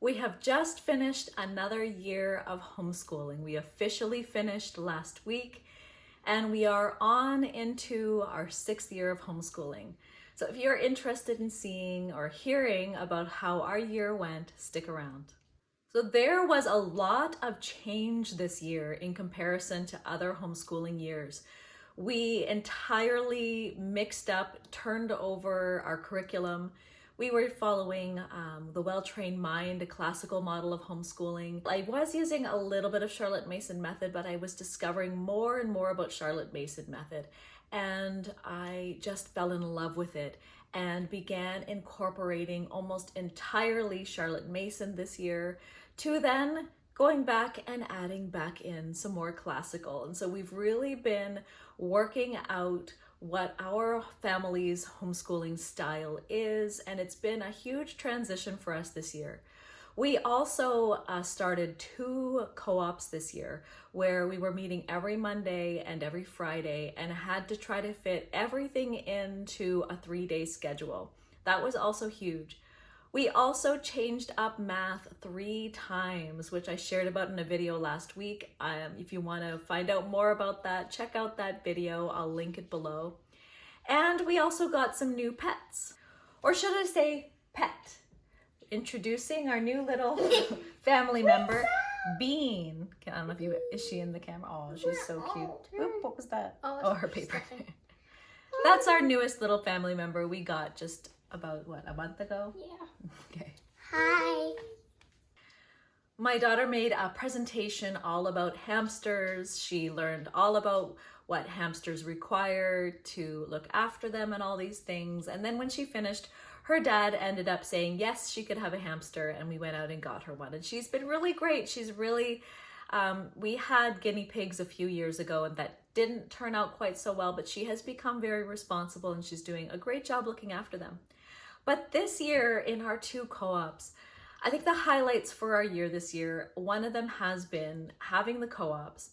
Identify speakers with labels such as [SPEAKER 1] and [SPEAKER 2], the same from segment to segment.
[SPEAKER 1] We have just finished another year of homeschooling. We officially finished last week, and we are on into our 6th year of homeschooling. So if you're interested in seeing or hearing about how our year went, stick around. So there was a lot of change this year in comparison to other homeschooling years. We entirely mixed up, turned over our curriculum. We were following the Well-Trained Mind, a classical model of homeschooling. I was using a little bit of Charlotte Mason method, but I was discovering more and more about Charlotte Mason method. And I just fell in love with it and began incorporating almost entirely Charlotte Mason this year, to then going back and adding back in some more classical. And so we've really been working out what our family's homeschooling style is, and it's been a huge transition for us this year. We also started 2 co-ops this year where we were meeting every Monday and every Friday and had to try to fit everything into a 3-day schedule. That was also huge. We also changed up math 3 times, which I shared about in a video last week. If you want to find out more about that, check out that video. I'll link it below. And we also got some new pets, or should I say pet. Introducing our new little family member, Bean. I don't know if is she in the camera? Oh, she's so cute. Oop, what was that? Oh, her paper. That's our newest little family member we got just about, what, a month ago?
[SPEAKER 2] Yeah.
[SPEAKER 1] Okay.
[SPEAKER 2] Hi.
[SPEAKER 1] My daughter made a presentation all about hamsters. She learned all about what hamsters require to look after them and all these things. And then when she finished, her dad ended up saying, yes, she could have a hamster, and we went out and got her one. And she's been really great. She's really, we had guinea pigs a few years ago, and that didn't turn out quite so well, but she has become very responsible, and she's doing a great job looking after them. But this year in our 2 co-ops, I think the highlights for our year this year, one of them has been having the co-ops.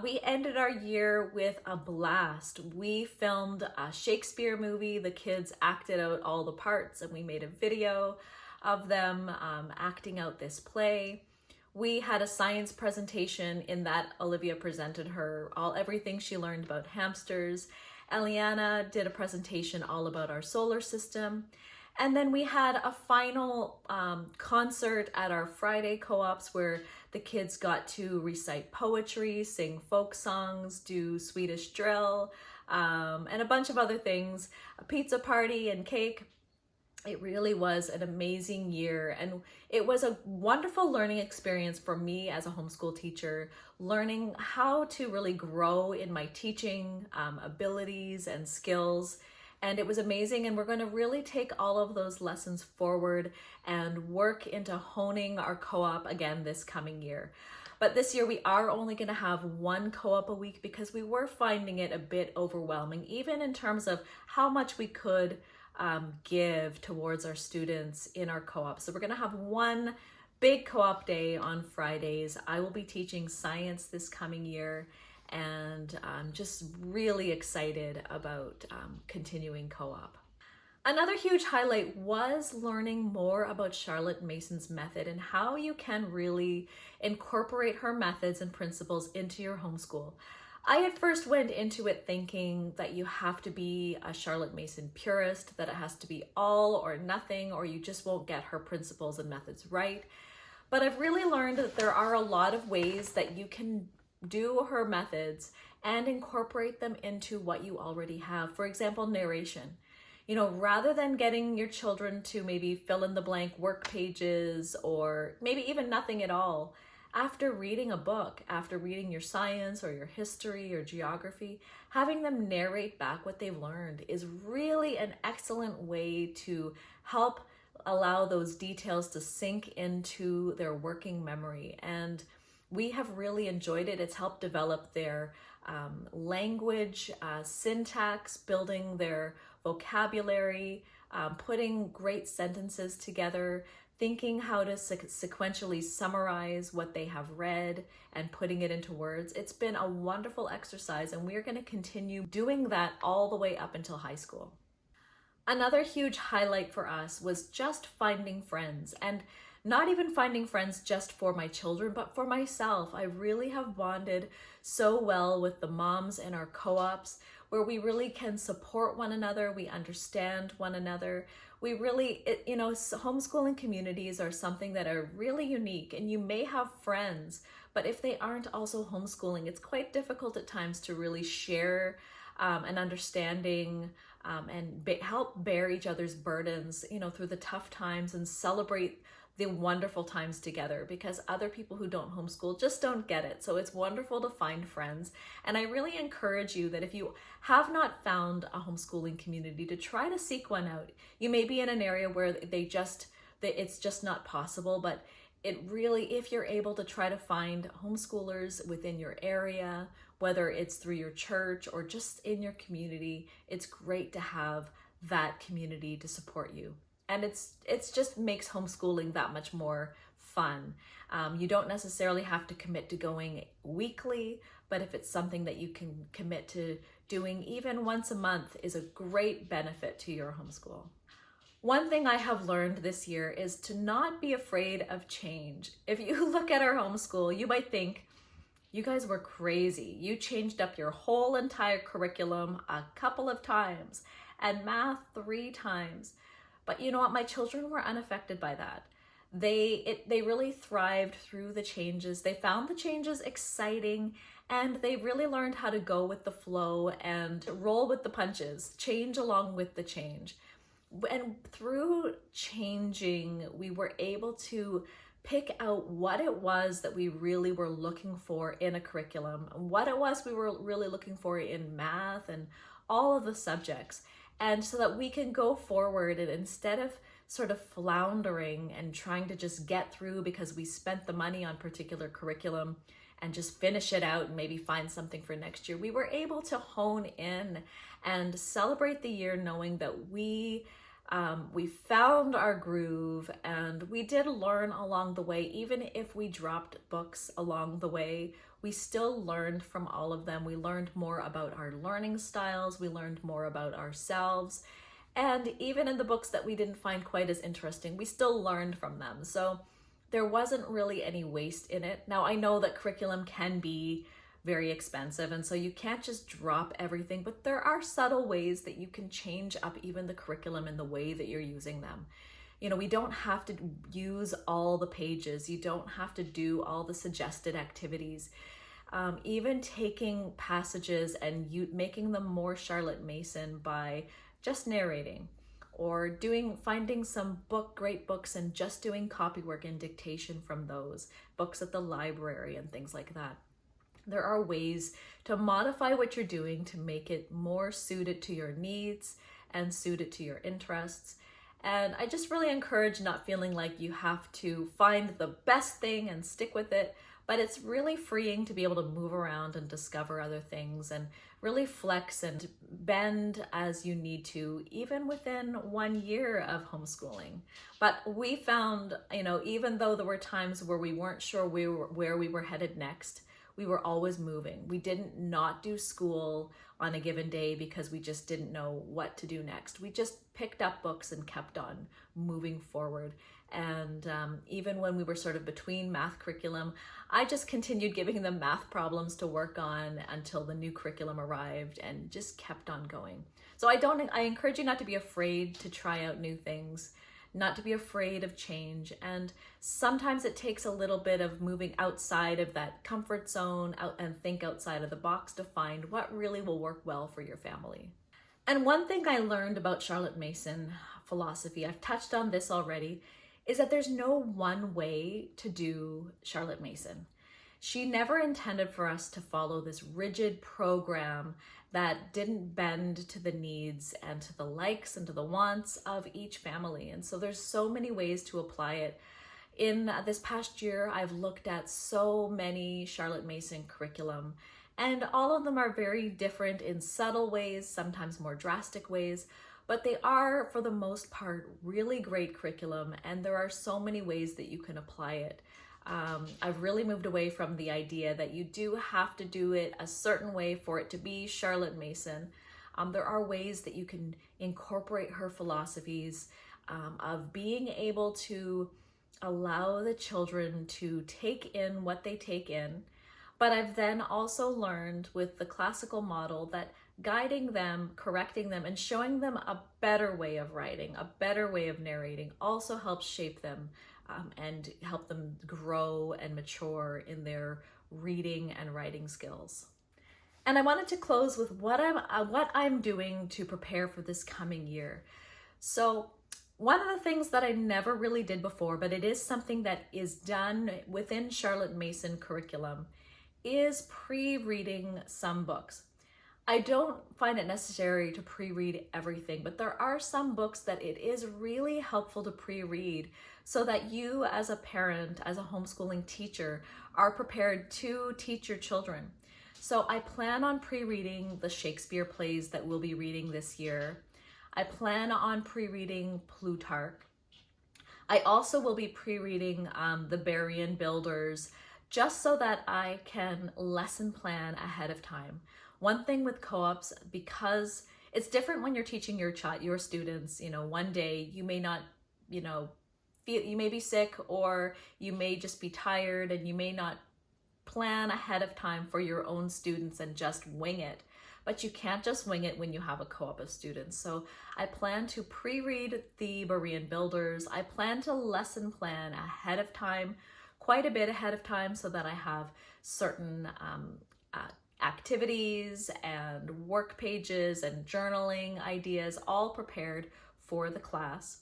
[SPEAKER 1] We ended our year with a blast. We filmed a Shakespeare movie. The kids acted out all the parts, and we made a video of them acting out this play. We had a science presentation in that Olivia presented everything she learned about hamsters. Eliana did a presentation all about our solar system. And then we had a final concert at our Friday co-ops where the kids got to recite poetry, sing folk songs, do Swedish drill, and a bunch of other things, a pizza party and cake. It really was an amazing year, and it was a wonderful learning experience for me as a homeschool teacher, learning how to really grow in my teaching abilities and skills. And it was amazing, and we're going to really take all of those lessons forward and work into honing our co-op again this coming year. But this year we are only going to have 1 co-op a week because we were finding it a bit overwhelming, even in terms of how much we could give towards our students in our co-op. So we're going to have 1 big co-op day on Fridays. I will be teaching science this coming year, and I'm just really excited about continuing co-op. Another huge highlight was learning more about Charlotte Mason's method and how you can really incorporate her methods and principles into your homeschool. I at first went into it thinking that you have to be a Charlotte Mason purist, that it has to be all or nothing, or you just won't get her principles and methods right. But I've really learned that there are a lot of ways that you can do her methods and incorporate them into what you already have. For example, narration. You know, rather than getting your children to maybe fill in the blank work pages or maybe even nothing at all, after reading a book, after reading your science or your history or geography, having them narrate back what they've learned is really an excellent way to help allow those details to sink into their working memory. And we have really enjoyed it. It's helped develop their language, syntax, building their vocabulary, putting great sentences together, thinking how to sequentially summarize what they have read and putting it into words. It's been a wonderful exercise, and we're going to continue doing that all the way up until high school. Another huge highlight for us was just finding friends and not even finding friends just for my children, but for myself. I really have bonded so well with the moms in our co-ops, where we really can support one another, we understand one another. We really, homeschooling communities are something that are really unique, and you may have friends, but if they aren't also homeschooling, it's quite difficult at times to really share an understanding and help bear each other's burdens, through the tough times, and celebrate the wonderful times together, because other people who don't homeschool just don't get it. So it's wonderful to find friends. And I really encourage you that if you have not found a homeschooling community, to try to seek one out. You may be in an area where it's just not possible, but it really, if you're able to try to find homeschoolers within your area, whether it's through your church or just in your community, it's great to have that community to support you. And it's just makes homeschooling that much more fun. You don't necessarily have to commit to going weekly, but if it's something that you can commit to doing even once a month, is a great benefit to your homeschool. One thing I have learned this year is to not be afraid of change. If you look at our homeschool, you might think, you guys were crazy. You changed up your whole entire curriculum a couple of times, and math 3 times. But you know what? My children were unaffected by that. They really thrived through the changes. They found the changes exciting, and they really learned how to go with the flow and roll with the punches, change along with the change. And through changing, we were able to pick out what it was that we really were looking for in a curriculum, what it was we were really looking for in math and all of the subjects. And so that we can go forward, and instead of sort of floundering and trying to just get through because we spent the money on particular curriculum and just finish it out and maybe find something for next year, we were able to hone in and celebrate the year knowing that we found our groove, and we did learn along the way. Even if we dropped books along the way, we still learned from all of them. We learned more about our learning styles. We learned more about ourselves. And even in the books that we didn't find quite as interesting, we still learned from them. So there wasn't really any waste in it. Now, I know that curriculum can be very expensive, and so you can't just drop everything, but there are subtle ways that you can change up even the curriculum and the way that you're using them. We don't have to use all the pages. You don't have to do all the suggested activities. Even taking passages and making them more Charlotte Mason by just narrating, or finding some great books and just doing copywork and dictation from those books at the library and things like that. There are ways to modify what you're doing to make it more suited to your needs and suited to your interests. And I just really encourage not feeling like you have to find the best thing and stick with it, but it's really freeing to be able to move around and discover other things and really flex and bend as you need to, even within 1 year of homeschooling. But we found, even though there were times where we weren't sure where we were headed next, we were always moving. We didn't not do school on a given day because we just didn't know what to do next. We just picked up books and kept on moving forward. And even when we were sort of between math curriculum, I just continued giving them math problems to work on until the new curriculum arrived, and just kept on going. So I encourage you not to be afraid to try out new things, not to be afraid of change. And sometimes it takes a little bit of moving outside of that comfort zone and think outside of the box to find what really will work well for your family. And one thing I learned about Charlotte Mason philosophy, I've touched on this already, is that there's no one way to do Charlotte Mason. She never intended for us to follow this rigid program that didn't bend to the needs and to the likes and to the wants of each family. And so there's so many ways to apply it. In this past year, I've looked at so many Charlotte Mason curriculum, and all of them are very different in subtle ways, sometimes more drastic ways, but they are, for the most part, really great curriculum, and there are so many ways that you can apply it. I've really moved away from the idea that you do have to do it a certain way for it to be Charlotte Mason. There are ways that you can incorporate her philosophies of being able to allow the children to take in what they take in. But I've then also learned with the classical model that guiding them, correcting them, and showing them a better way of writing, a better way of narrating also helps shape them and help them grow and mature in their reading and writing skills. And I wanted to close with what I'm doing to prepare for this coming year. So one of the things that I never really did before, but it is something that is done within Charlotte Mason curriculum, is pre-reading some books. I don't find it necessary to pre-read everything, but there are some books that it is really helpful to pre-read so that you as a parent, as a homeschooling teacher, are prepared to teach your children. So I plan on pre-reading the Shakespeare plays that we'll be reading this year. I plan on pre-reading Plutarch. I also will be pre-reading the Berrien Builders, just so that I can lesson plan ahead of time. One thing with co-ops, because it's different when you're teaching your students, one day you may not, you may be sick, or you may just be tired, and you may not plan ahead of time for your own students and just wing it. But you can't just wing it when you have a co-op of students. So I plan to pre-read the Berrien Builders. I plan to lesson plan ahead of time, quite a bit ahead of time, so that I have certain activities and work pages and journaling ideas all prepared for the class.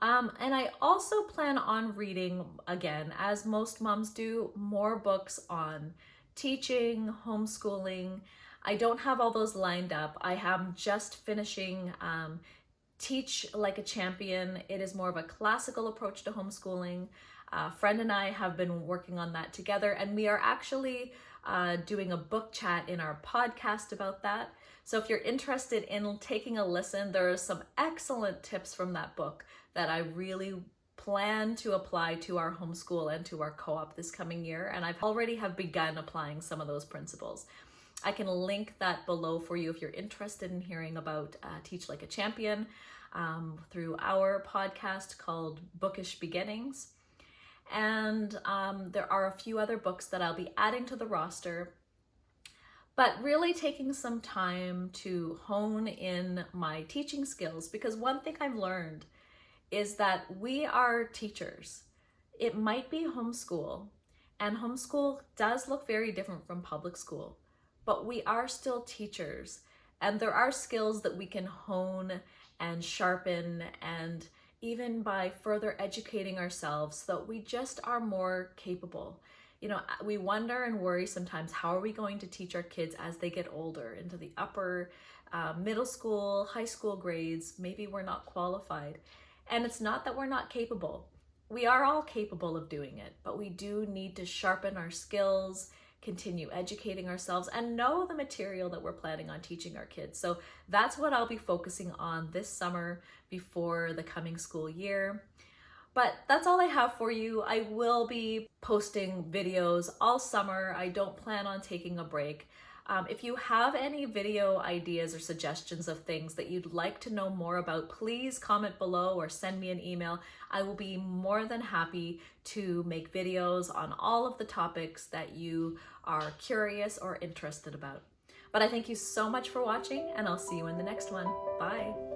[SPEAKER 1] And I also plan on reading, again, as most moms do, more books on teaching, homeschooling. I don't have all those lined up. I am just finishing Teach Like a Champion. It is more of a classical approach to homeschooling. A friend and I have been working on that together, and we are actually doing a book chat in our podcast about that. So if you're interested in taking a listen, there are some excellent tips from that book that I really plan to apply to our homeschool and to our co-op this coming year. And I've already have begun applying some of those principles. I can link that below for you if you're interested in hearing about Teach Like a Champion through our podcast called Bookish Beginnings. And there are a few other books that I'll be adding to the roster, but really taking some time to hone in my teaching skills, because one thing I've learned is that we are teachers. It might be homeschool, and homeschool does look very different from public school, but we are still teachers, and there are skills that we can hone and sharpen, and even by further educating ourselves, so that we just are more capable. We wonder and worry sometimes, how are we going to teach our kids as they get older into the upper middle school, high school grades? Maybe we're not qualified. And it's not that we're not capable. We are all capable of doing it, but we do need to sharpen our skills, continue educating ourselves, and know the material that we're planning on teaching our kids. So that's what I'll be focusing on this summer before the coming school year. But that's all I have for you. I will be posting videos all summer. I don't plan on taking a break. If you have any video ideas or suggestions of things that you'd like to know more about, please comment below or send me an email. I will be more than happy to make videos on all of the topics that you are curious or interested about. But I thank you so much for watching, and I'll see you in the next one. Bye.